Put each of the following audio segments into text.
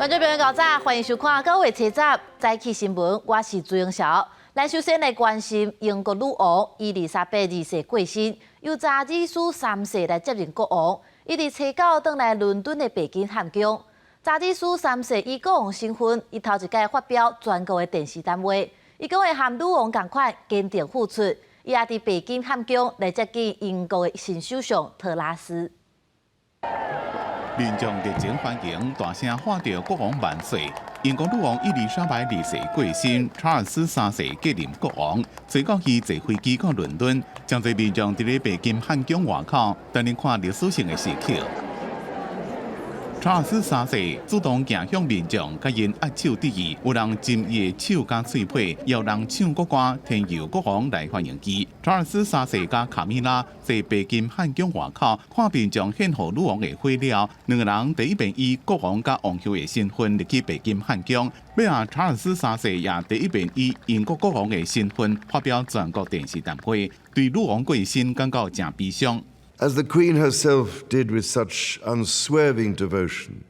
观众朋友，早早，欢迎收看9月7日早起新闻，我是朱永晓。咱首先来关心英国女王伊丽莎白二世过身，由查理斯3世来接任国王。伊伫初九返来伦敦的白金汉宫。查理斯3世以国王身份，伊头一届发表全国的电视谈话，伊讲会和女王同款坚定付出。伊也伫白金汉宫来接见英国的新首相特拉斯。 民众热情欢迎，大声喊着“国王万岁”。英国女王伊丽莎白二世过身，查尔斯3世继任国王。最高去坐飞机到伦敦，将在民众伫咧白金汉宫外口等你看历史性的时刻。查尔斯3世主动行向民众，甲因握手致意，有人浸伊的手甲喙皮，也有人唱国歌，添由国王来欢迎伊。查尔斯3世甲卡米拉在白金汉宫外口看民众献予女王的火了，两个人第一遍以国王甲王后的身份入去白金汉宫。尾啊，查尔斯3世也第一遍以英国国王的身份发表全国电视谈话，对女王过身感到真悲伤。 As the Queen herself did with such unswerving devotion,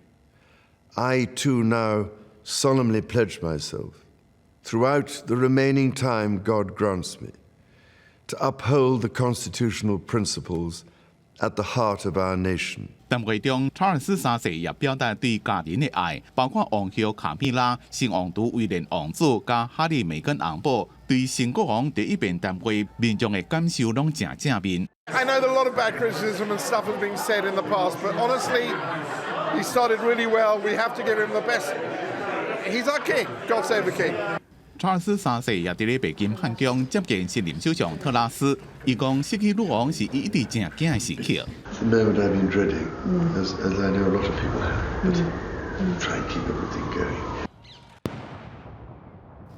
I too now solemnly pledge myself, throughout the remaining time God grants me, to uphold the constitutional principles at the heart of our nation. 谈话中，查尔斯3世也表达对家人的爱，包括王后卡米拉、新王都威廉王子加哈利梅根王婆。对新国王第一遍谈话，民众的感受拢真正面。 I know that a lot of bad criticism and stuff has been said in the past, but honestly, he started really well. We have to give him the best. He's our king. God save the king. 查尔斯3世也伫咧白金汉宫接见新任首相特拉斯，伊讲失去女王是伊一直真惊的时刻。 It's a moment I've been dreading, as I know a lot of people have, but try and keep everything going.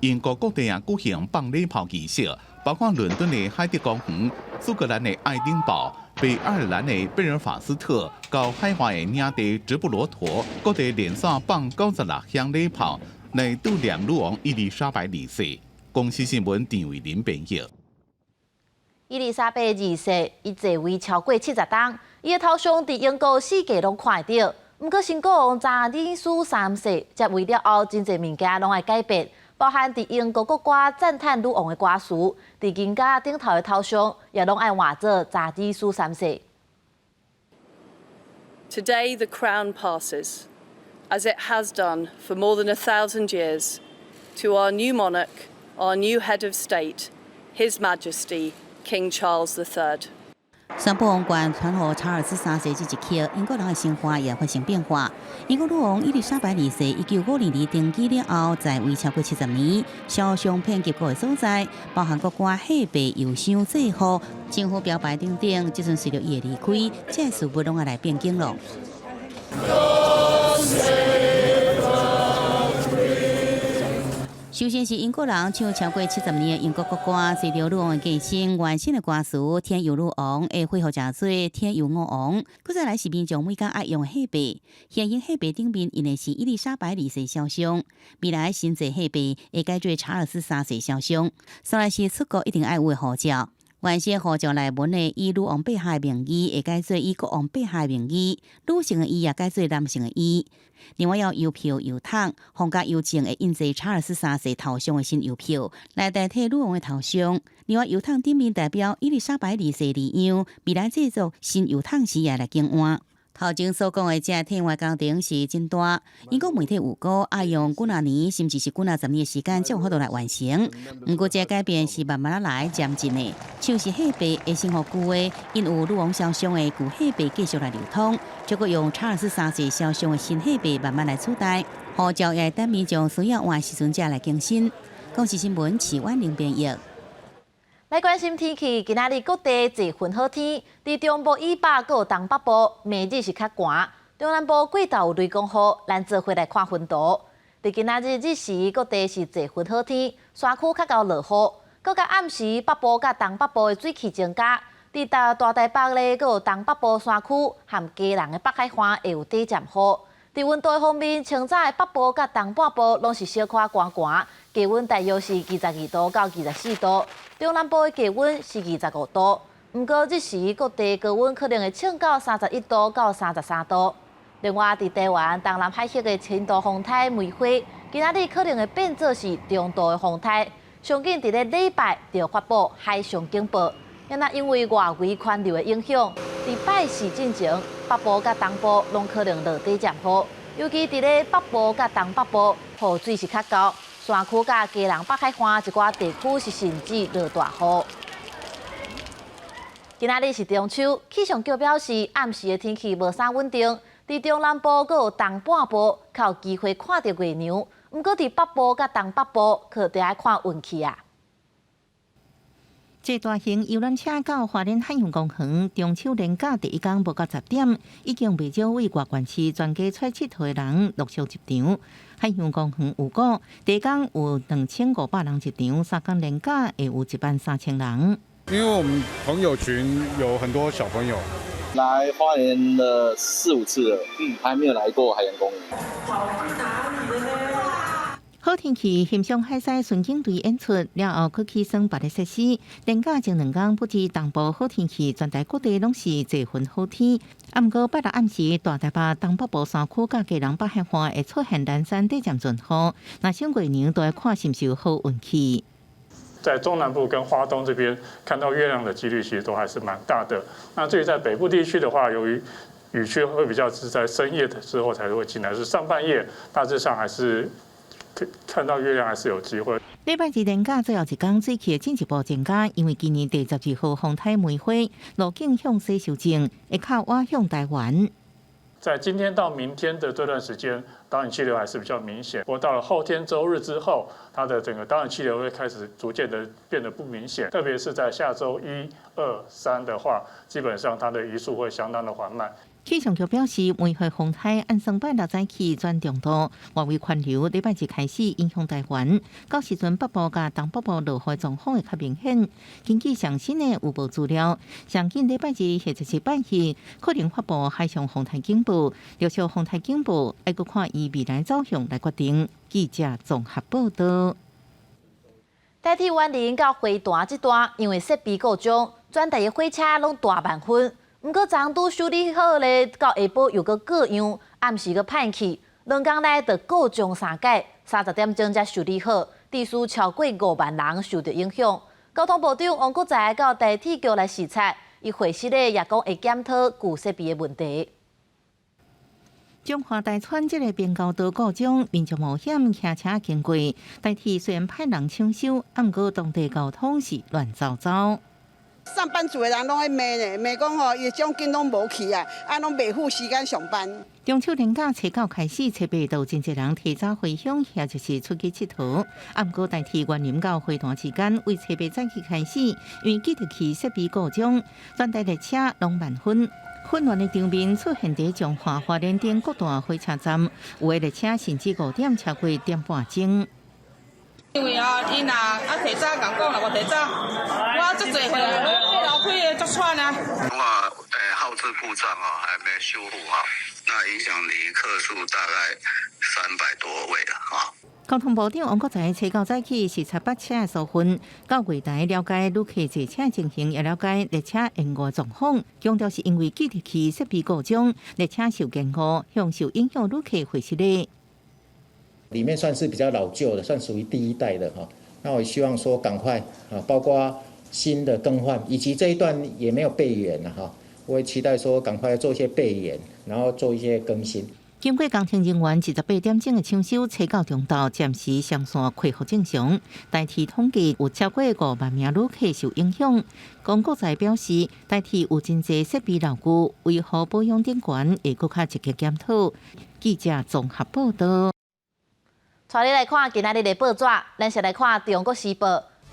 英国各地也举行放礼炮仪式，包括伦敦的海德公园、苏格兰的爱丁堡、北爱尔兰的贝尔法斯特，到海外的领地直布罗陀，各地连续放96响礼炮来悼念女王伊丽莎白2世。公司新闻张伟林编译。伊丽莎白2世伊在位超过70冬，伊的头像伫英国四界拢看得到。不过新国王查理斯3世接位了后，真侪物件拢会改变。 包含伫英国国歌赞叹女王的歌词，伫金架顶头的头像也拢爱画做查理斯3世。Today the crown passes, as it has done for more than 1,000 years, to our new monarch, our new head of state, His Majesty King Charles III. 宣布王冠传予查尔斯3世这一刻，英国人的生活也发生变化。英国女王伊丽莎白2世1950年登基了后，在位超过70年，肖像遍及各个所在，包含国歌、喜白、邮箱、制服、政府标牌等等。即阵随着伊的离开，这事物拢要来变更咯。 首先是英国人唱超过70年的英国国歌，随着女王的过身，原先的歌词“天佑女王”会恢复真水，天佑我王。佮再来是民众每家爱用的喜白，现用喜白顶面印的是伊丽莎白2世肖像，未来新制喜白会改做查尔斯3世肖像。再来是出国一定爱有的护照。 原先护照内文的以女王陛下的名义，会改做以国王陛下的名义；女性的伊也改做男性的伊。另外要邮票、邮筒，放甲邮政会印制查尔斯3世头像的新邮票，来代替女王的头像。另外邮筒顶面代表伊丽莎白2世字样，未来制作新邮筒时也来更换。 头前所讲的这天外工程是真大，英国媒体预估要用几啊年，甚至是几啊10年的时间，才有法度来完成。不过这改变是慢慢来渐进的，像是喜白会生活久的，因有女王肖像的旧喜白继续来流通，结果用查尔斯3世肖像的新喜白慢慢来取代。护照也等民众需要换时阵才来更新。公视新闻齐婉玲编译。 来关心天气，今仔日各地侪份好天，伫中部以北佮东北部，明日是较寒；中南部过昼有雷公雨，咱做伙来看温度。伫今仔日日时，各地是侪份好天，山区较高落雨。佮到暗时，北部佮东北部的水汽增加，伫大台北咧，佮有东北部山区含基隆的北海岸会有短暂雨。伫温度方面，清早的北部佮东半部拢是小可寒寒，气温大约是22度到24度。 中南部的气温是25度，不过日时各地高温可能会升到31度到33度。另外，伫台湾东南海域的轻度风台梅花，今仔日可能会变作是中度的风台，上紧伫咧礼拜就发布海上警报。因为外围环流的影响，伫拜四进前，北部甲东部拢可能落地渐雨，尤其伫咧北部甲东北部，雨水是较高，山区甲基隆北海岸一寡地区是甚至落大雨。今仔日是中秋，气象局表示暗时的天气无啥稳定，伫中南部阁有东半部较有机会看到月娘，毋过伫北部甲东北部可得爱看运气啊。这大型游览车到花莲海洋公园中秋连假第一天无到10点，已经未少位外县市全家出佚佗的人陆续入场。海洋公园有估，第一天有2500人入场，3天连假会有13000人。因为我们朋友群有很多小朋友，来花莲了4、5次了，还没有来过海洋公园。好天气，欣赏海西巡警队演出了后，去起算别的设施。连假前2天，不止东部好天气，全台各地拢是侪份好天。毋过拜六暗时，大台北、东北部山区甲基隆北海岸会出现连山地渐阵雨，那像月娘都要看是毋是有好运气。在中南部跟花东这边看到月亮的几率其实都还是蛮大的。那至于在北部地区的话，由于雨区会比较是在深夜的时候才会进来，是上半夜大致上还是看到月亮还是有机会。礼拜2连假最后一天，水气进一步增加，因为今年第12号风台梅花路径向西修正，会靠挖向台湾。在今天到明天的这段时间，导引气流还是比较明显。不过到了后天周日之后，它的整个导引气流会开始逐渐的变得不明显，特别是在下周1、2、3的话，基本上它的移速会相当的缓慢。气象局表示，梅花风台按算拜六早起转中度，外围环流礼拜1开始影响台湾，到时阵北部甲东北部落雨状况会较明显。根据上新的预报资料，上近礼拜2或者是拜日，可能发布海上风台警报。陆续风台警报，要搁看伊未来走向来决定。记者综合报道。代替园林到花坛这段，因为设备故障，全台的火车拢大慢分。毋过，昨拄修理好咧，到下晡又搁各样，暗时搁歹去，2天内就故障3改，30点钟才修理好，地数超过5万人受到影响。交通部长王国材到代替局来视察，伊会室咧也讲会检讨旧设备的问题。中华大川这个边高道故障，民众冒险骑车经过，代替虽然派人抢修，毋过当地交通是乱糟糟。上班族的人拢在骂呢，骂讲吼，伊奖金拢无去啊，拢袂付时间上班。中秋连假初9开始，初8都真侪人提早回乡，或者是出去佚佗。毋过代替园林到花坛之间，为初8早起开始，因为记得去设备故障，全台列车拢慢分。混乱的场面出现在中华花莲顶各大火车站，有的列车甚至5点超过1点半钟。因为伊若提早讲啦，我提早，我足侪回来，楼梯的足喘啊。号志故障还没修复好，那影响旅客数大概300多位了交通部长王国材初9早起视察北车的疏分，到柜台了解旅客坐车情形，也了解列车延误状况。强调是因为记得去设备故障，列车受延误，向受影响旅客回室内。里面算是比较老旧的，算属于第1代的哈。那我希望说赶快包括新的更换，以及这一段也没有备援了哈。我也期待说赶快做一些备援，然后做一些更新。经过工程人员28点钟的抢修，初9中昼暂时上线恢复正常。代替统计有超过5万名旅客受影响。王国材表示，代替有真侪设备老旧，维护保养等权会搁较积极检讨。记者综合报道。带你来看今仔日的报纸，咱先来看《中国时报》。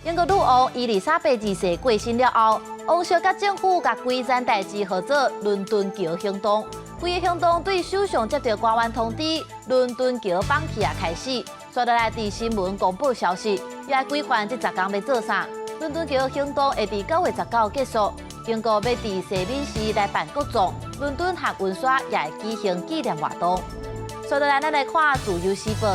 英国女王伊丽莎白2世过身了后，王室甲政府甲规件代志号做伦敦桥行动。规个行动对首相接到官员通知，伦敦桥放弃开始。接下来伫新闻公布消息，也来规范这10天要做啥。伦敦桥行动会伫9月19结束。英国要伫西敏寺来办国葬，伦敦和温莎也会举行纪念活动。接下来咱来看《自由时报》。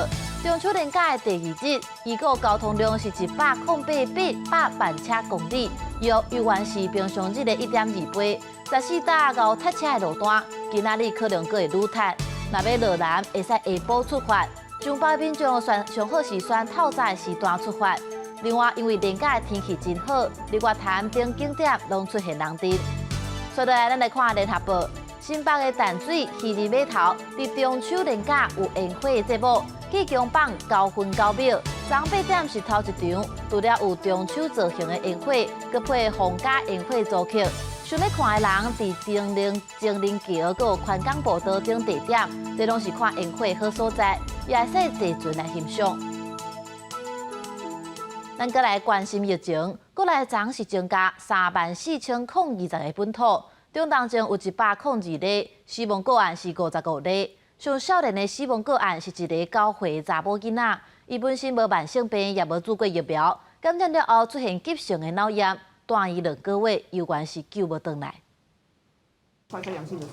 中秋连假的第2日，预估交通量是108.8万车公里，约游园市平常日的1.2倍。14大高塞车的路段，今仔日可能佫会愈塌。若要落南，会使下晡出发。上北民众上好是选透早的时段出发。另外，因为连假的天气真好，日月潭等景点拢出现人潮。接落来，咱来看联合报。新北的淡水鱼儿码头伫中秋连假有宴会的节目，继强榜高分高秒。早8点是头一场，除了有中秋造型的宴会，佮配皇家宴会组曲。想要看的人伫情人桥、佮有宽港步道等地点，这拢是看宴会好所在，也会使坐船来欣赏。咱佮来关心疫情，国内昨是增加34020个本土。中当中有102例，死亡个案是55例。上少年的死亡个案是一个9岁查某囡仔，伊本身无慢性病，也无做过疫苗，感染了后出现急性的脑炎，断医2个月，有关是救无回来。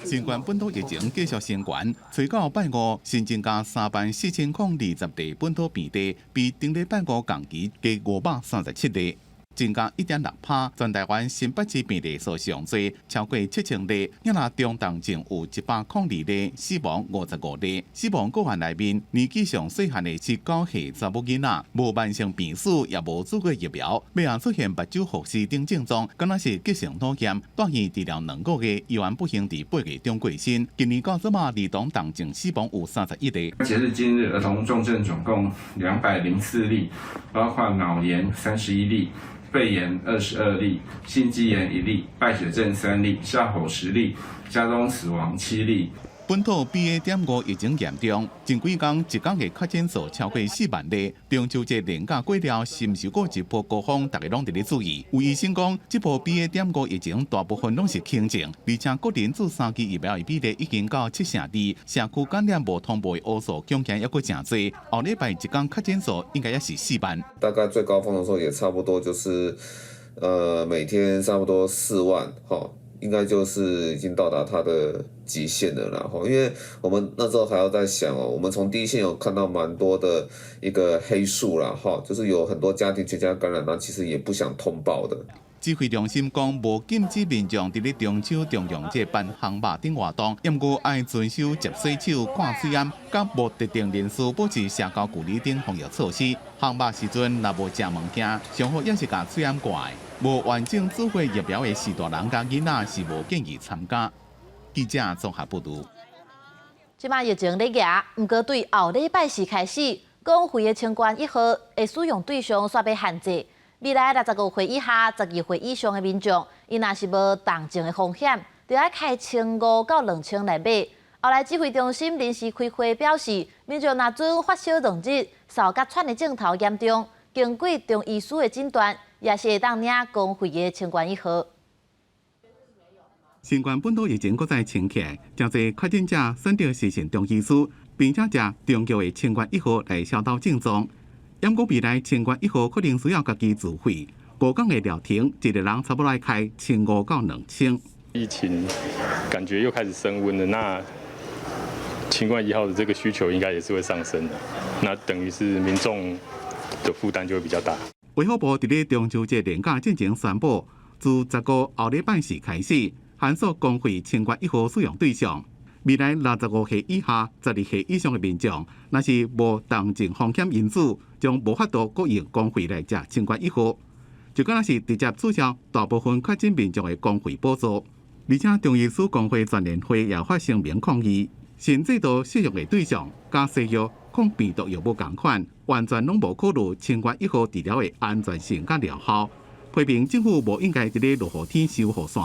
新冠本土疫情继续升悬，随到拜五新增加34020例本土病例，比顶礼拜五同期加537例。增加1.6%，全台湾新北市病例数上多，超过7000例。也若中重症有102例，死亡55例。死亡个案内面，年纪上细汉的是9岁查某囡仔，无慢性病史，也无做过疫苗。尾仔出现目睭复视等症状，敢若是急性脑炎，断院治疗2个月，依然不幸伫8月中过身。今年到这嘛，儿童重症死亡有31例。截至今日，儿童重症总共204例，包括脑炎31例。肺炎22例，心肌炎1例，败血症3例，下火10例，家中死亡7例。本土 BA.5 疫情严重，前几天一天的确诊数超过4万例。中秋节连假过了，是毋是过一波高峰？大家拢伫咧注意。有医生讲，这波 BA.5 疫情大部分拢是轻症，而且个人做3剂疫苗的比例已经到72%，社区感染无通报的乌数恐惊还佫真多。后礼拜一天确诊数应该也是4万。大概最高峰的时候也差不多就是每天差不多4万应该就是已经到达它的极限了啦。因为我们那时候还要在想我们从第一线有看到蛮多的一个黑数啦就是有很多家庭全家感染，那其实也不想通报的。指挥中心讲，无禁止民众伫咧中秋重阳节办烘肉等活动，不过爱遵守接水手、挂水烟，甲无特定人士保持社交距离等防疫措施。烘肉时阵若无食物件，上好也是甲水烟挂的。无完整做过疫苗的4大人甲囡仔是无建议参加。记者综合报道。即摆疫情咧压，不过对后礼拜4开始，公费的清关1号的使用对象煞被限制。未来65岁以下、12岁以上的民众，伊若是无重症的风险，就要开1500到2000来买。后来指挥中心临时开会表示，民众若准发烧2日、扫甲喘的症头严重，经过中医师的诊断，也是会当领公费的清关1号。新冠本土疫情搁再升起来，真侪确诊者选择实行中医师，并且食中药的清关1号来消毒症状。因过未来清关1号可能需要家己自费，5天的疗程，一个人差不多来开1500到2000。疫情感觉又开始升温了，那清关1号的这个需求应该也是会上升的，那等于是民众的负担就会比较大。卫福部伫咧中秋节连假进前宣布，自15后礼拜4开始，限缩公费清关1号使用对象。未来65岁以下、12岁以上的民众，若是无重症风险因素，将无法度各用公费来食清关1号，就敢若是直接取消大部分确诊民众的公费补助。而且中医师工会全联会也发声明抗议，新制度适用的对象甲西药抗病毒药物同款，完全拢无考虑清关1号治疗的安全性甲疗效，批评政府无应该伫咧落雨天修雨伞。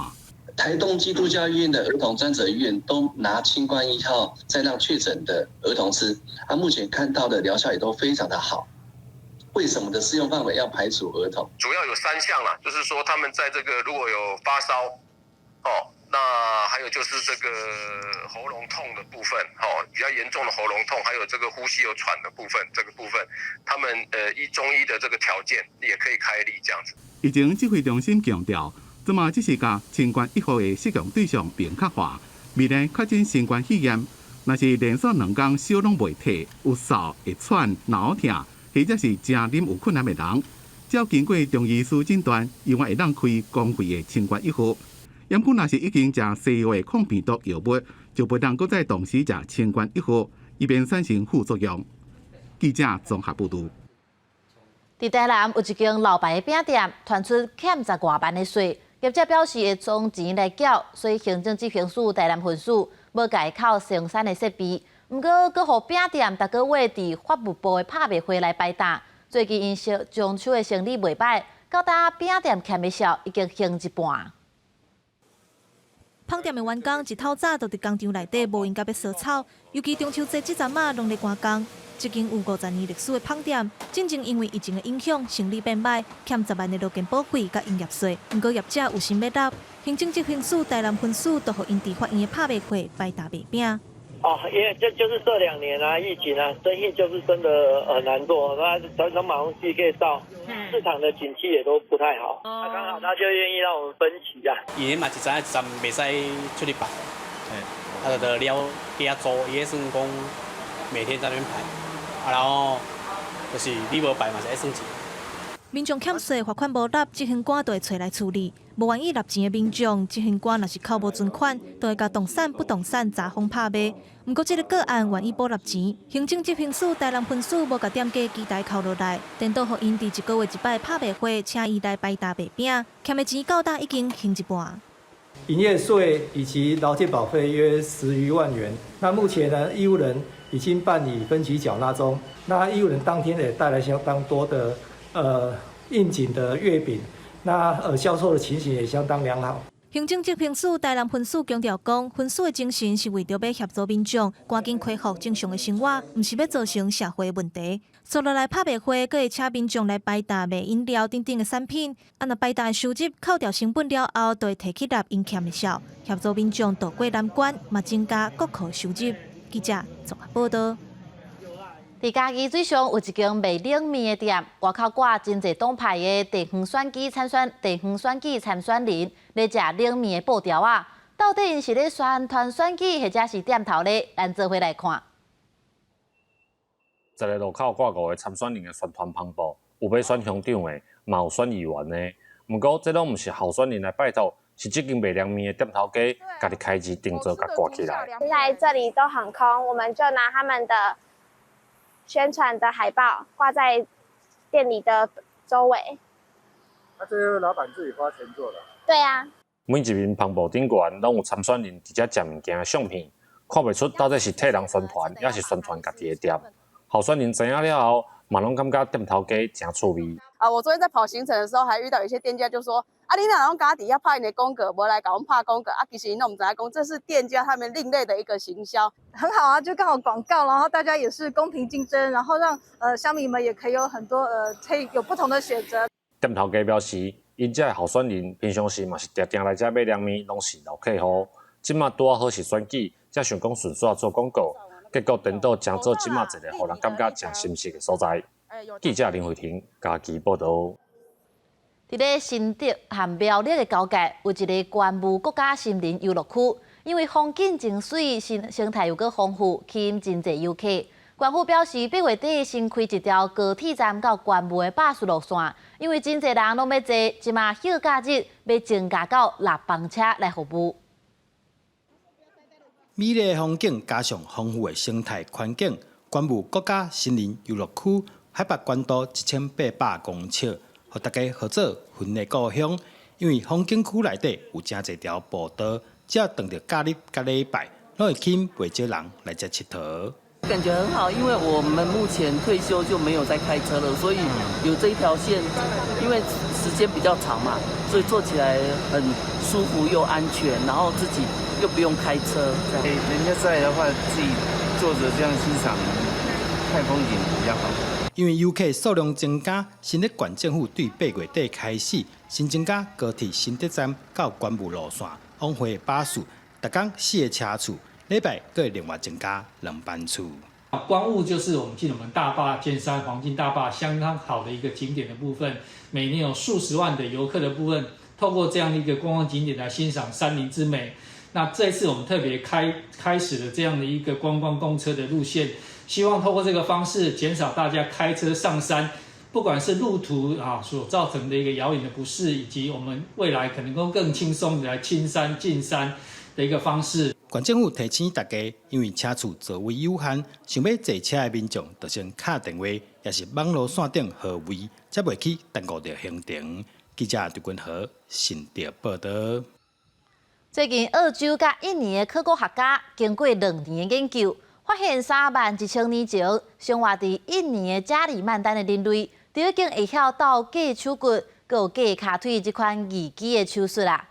台东基督教医院的儿童专责医院都拿清关1号再让确诊的儿童吃，目前看到的疗效也都非常的好。为什么的适用范围要排除儿童？主要有3项啦，就是说他们在这个如果有发烧，那还有就是这个喉咙痛的部分，比较严重的喉咙痛，还有这个呼吸有喘的部分，这个部分他们依中医的这个条件也可以开立这样子。疫情指挥中心强调，这嘛只是甲清关1号的适用对象明确化，未来确诊新冠肺炎，若是连续2天烧拢袂退，有嗽、会喘、脑痛，或者是食啉有困难的人，只要经过中医师诊断，依然会当开公费的清关1号。严不若是已经食西药的抗病毒药物，就不当搁再同时食清冠一号，以免产生副作用。记者综合报道。伫台南有一间老牌的饼店，传出欠10多万的税，业者表示会从钱来缴，所以行政执行署台南分署要改扣生产的设备。不过，搁互饼店逐个月伫法务部的拍卖会来摆档。最近因中秋的生意袂歹，到搭饼店欠的销已经行一半。胖店的员工一透早就伫工厂内底无闲甲要烧草，尤其中秋节这阵仔拢咧赶工。这间有50年历史的胖店，正正因为疫情的影响，生意变歹，欠10万的路边保费甲营业税。不过业者有心要答，行政执行署台南分署都互因伫法院的拍卖会摆大卖饼。因为就是这2年啊，疫情啊，生意就是真的很难做，那常常马上去介绍，市场的景气也都不太好。刚好他就愿意让我们分期啊。伊嘛是知影站袂使出去摆，就了加租，伊算讲每天在那边排，然后就是你无摆嘛是爱算钱。民众欠税罚款无纳，执行官就会找来处理。无愿意纳钱的民众，执行官若是扣无存款，就会甲动产、不动产查封拍卖。不过，这个个案愿意补纳钱，行政执行署台南分署无甲店家期待扣落来，颠倒互因伫1个月一摆拍卖会，请伊来摆大卖饼，欠的钱到达已经行一半。营业税以及劳健保费约10余万元。那目前呢，义务人已经办理分期缴纳中。那义务人当天也带来相当多的应景的月饼，那销售的情形也相当良好。行政执行署台南分署强调讲，分署的精神是为着要协助民众赶紧恢复正常的生活，唔是要造成社会问题。接落来拍卖会，阁会请民众来摆搭卖饮料等等的产品，若摆搭的收入扣掉成本了后，就会提起纳因欠的销，协助民众渡过难关，嘛增加国库收入。记者综合报道。伫嘉义水上有一间卖冷面的店，外口挂真侪党派的地方选举参选人咧食冷面的布条啊，到底因是咧宣传选举，或者是点头咧？咱做伙来看。一个路口挂5个参选人的宣传篷布，有要选乡长的，嘛有选议员的。不过这拢毋是候选人来拜托，是这间卖凉面的店头家家己开钱定做甲挂起来。现在这里都很空，我们就拿他们的宣传的海报挂在店里的周围。这是老板自己花钱做的？对啊。每一面篷布顶悬拢有参选人伫遮食物件的相片，看袂出到底是替人宣传，还是宣传家己的店。候选人知影了后，嘛拢感觉店头家真趣味。我昨天在跑行程的时候，还遇到有些店家就说：“啊，你哪拢家底下拍你的公格，无来搞我们拍公格啊？”其实那我们在讲，这是店家他们另类的一个行销，很好啊，就刚好广告，然后大家也是公平竞争，然后让乡民们也可以有很多可以有不同的选择。店头家表示，因遮的候选人平常时嘛是常常来遮买凉面，拢是老客户。即马拄好是选举，才想讲顺续做广告。结果颠倒成做即马一个，互人感觉真心实的所在。记者林慧婷嘉义报道。伫咧新竹和苗栗的交界，有一个关务国家森林游乐区，因为风景真水，生态又搁丰富，吸引真侪游客。关府表示，8月底新开一条高铁站到关务的巴士路线，因为真侪人拢要坐，即马休假日要增加到6班车来服务。美丽的风景加上丰富的生态环境，关务国家森林游乐区海拔高度1800公尺，互大家合作分类故乡。因为风景区内底有真侪条步道，只要等着假日、甲礼拜，拢会吸引不少人来这佚佗。感觉很好，因为我们目前退休就没有在开车了，所以有这一条线，因为时间比较长嘛，所以坐起来很舒服又安全，然后自己又不用开车。人家在的话，自己坐着这样欣赏看风景比较好。因为游客数量增加，新竹县政府对8月底开始新增加高铁新竹站到关务路线往回巴士，每天4个车次。礼拜各另外增加2班次。关务就是我们进我们大坝尖山黄金大坝相当好的一个景点的部分，每年有数十万的游客的部分，透过这样的一个观光景点来欣赏山林之美。那这一次我们特别开始了这样的一个观光公车的路线，希望透过这个方式减少大家开车上山。不管是路途所造成的一个遥远的不适，以及我们未来可能够更轻松的来青山进山的一个方式。县政府提醒大家，因为车处座位有限，想要坐车的民众，就先打电话，也是网络线顶号位，才袂去耽误着行程。记者刘君豪新竹报道。最近，澳洲甲印尼的考古学家经过2年的研究，发现31000年前生活伫印尼的加里曼丹的人类，就已经会晓斗架手骨、佮架骹腿这款易基的手术啦。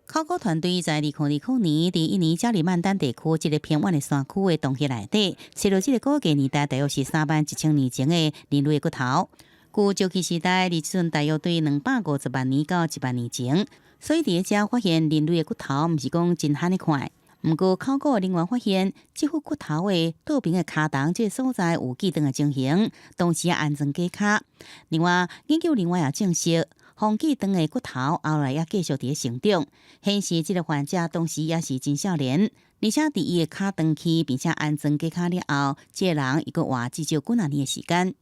考古团队在2020年伫印尼加里曼丹地区一个偏远的山区的洞穴内底，找到这个估计年代大约是31000年前的人类的骨头。古石器时代离这阵大约对250万年到1万年前，所以伫遮发现人类的骨头，毋是讲真罕的快。毋过考古人员发现，这副骨头的倒边的骹筒这个所在有记长的情形，当时安全架脚。另外，研究人员也证实，方记长的骨头后来也继续伫成长，显示这个患者当时也是真少年，而且伫伊的骹长去并且安全架脚了后，这个人伊阁活至少几啊年的时间。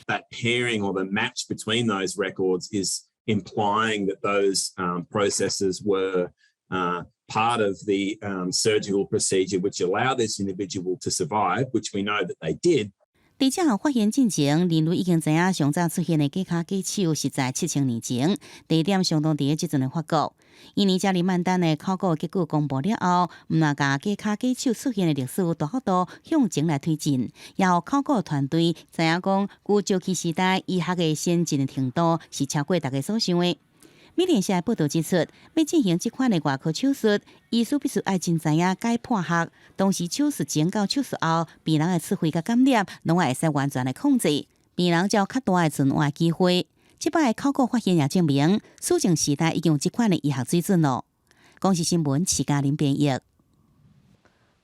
That pairing or the match between those records is implying that those processes were part of the surgical procedure which allowed this individual to survive, which we know that they did. 伫这项发现进前，人类已经知影上早出现的假骹假手是在7000年前，地点相当伫即阵的法国。印尼加里曼丹的考古结果公布了后，毋但甲假骹假手出现的历史大幅度向前来推进，也互考古团队知影讲古石器时代医学的先进的程度是超过大家所想的。美联社报道指出，要进行这款的外科手术，医师必须爱真知影解剖学，同时手术前到手术后，病人的刺血甲感染拢会使完全的控制，病人才有较大的存活机会。这摆的考古发现也证明，史前时代已经有这款的医学水准咯。公视新闻徐嘉玲编译。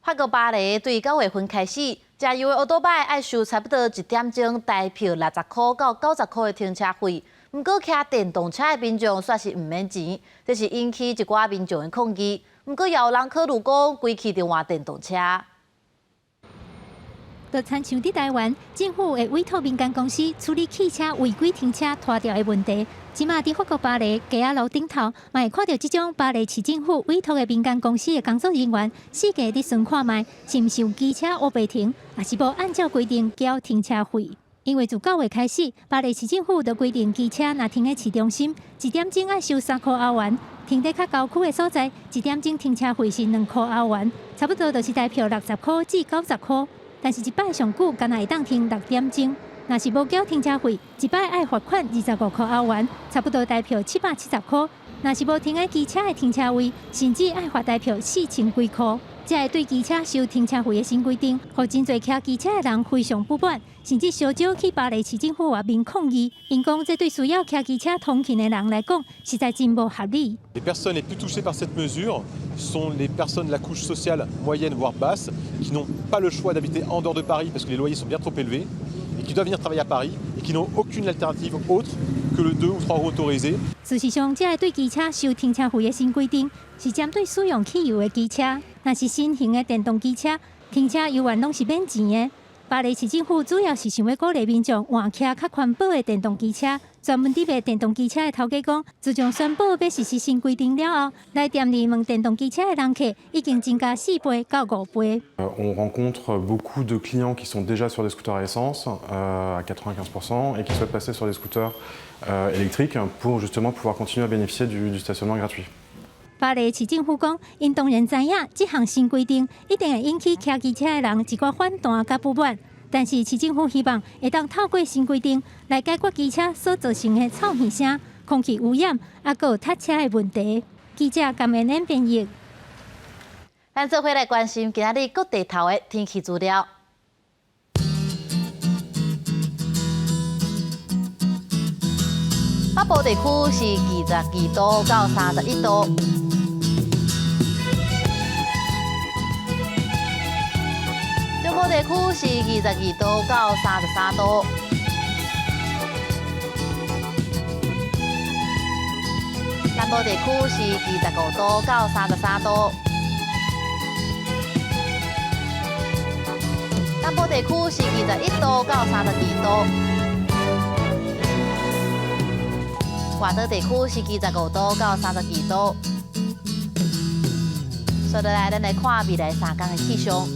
法国巴黎对9月份开始，加油的奥多拜要收差不多1点钟台票60块到90块的停车费。不过，骑电动车的民众却是唔免钱，这是引起一寡民众的抗议。不过，也有人考虑讲归去就换电动车。就参像伫台湾，政府会委托民间公司处理汽车违规停车拖吊的问题。即马伫法国巴黎街仔路顶头，嘛会看到即种巴黎市政府委托的民间公司的工作人员，四界伫巡看卖，是毋是有机车乌白停，还是无按照规定交停车费。因为自9月开始，巴黎市政府就规定机车若停喺市中心，1点钟要收3块欧元；停在较郊区的所在，1点钟停车费是2块欧元，差不多就是台票60块至90块。但是一摆上久，敢若会当停6点钟。若是无交停车费，一摆爱罚款25块欧元，差不多台票770块。若是无停喺机车的停车位，甚至爱罚台票4000几块。这会对机车收停车费的新规定，互真侪骑机车的人非常不满，甚至烧酒去巴黎市政府外面抗议。因讲这对需要骑机车通勤的人来讲，实在真无合理。Les personnes les plus touchées par cette mesure sont les personnes de la couche sociale moyenne voire basse, qui n'ont pas le choix d'habiter en dehors de Paris parce que les loyers sont bien trop élevés, et qui doivent venir travailler à Paris et qui n'ont aucune alternative autre que le 2 ou 3 euros autorisé. 事实上，这对机车收停车费的新规定是针对使用汽油的机车，若是新型的电动机车，停车油源拢是免钱的。巴黎市政府主要是想要鼓励民众换骑较环保的电动机车。专门伫卖电动机车的头家讲，自从宣布要实施新规定了后，来店里问电动机车的人客已经增加4倍到5倍。On rencontre beaucoup de clients qui sont déjà sur des scooters à essence à 95% et qui souhaitent passer sur des scooters électriques pour justement pouvoir continuer à bénéficier du stationnement gratuit. 巴黎市政府讲，因当然知影这项新规定一定会引起骑机车的人一寡反弹甲不满，但是市政府希望会当透过新规定来解决机车所造成的臭耳声、空气污染，还有塞车的问题。记者甘燕玲编译。咱做伙来关心今仔日各地头的天气资料。北部地区是22度到31度。中部地区是22度到33度，南部地区是25度到33度，东部地地区是21度到32度，外岛地区是25度到32度。接下来，咱来看未来3天的气象。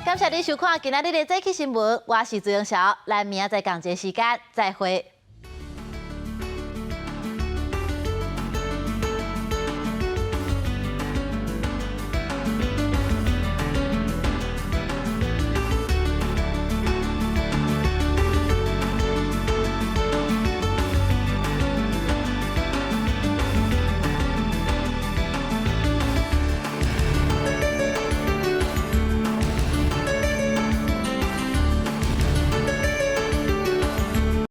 感谢你收看今仔日的早起新闻，我是朱永晓，咱明仔载同一时间再会。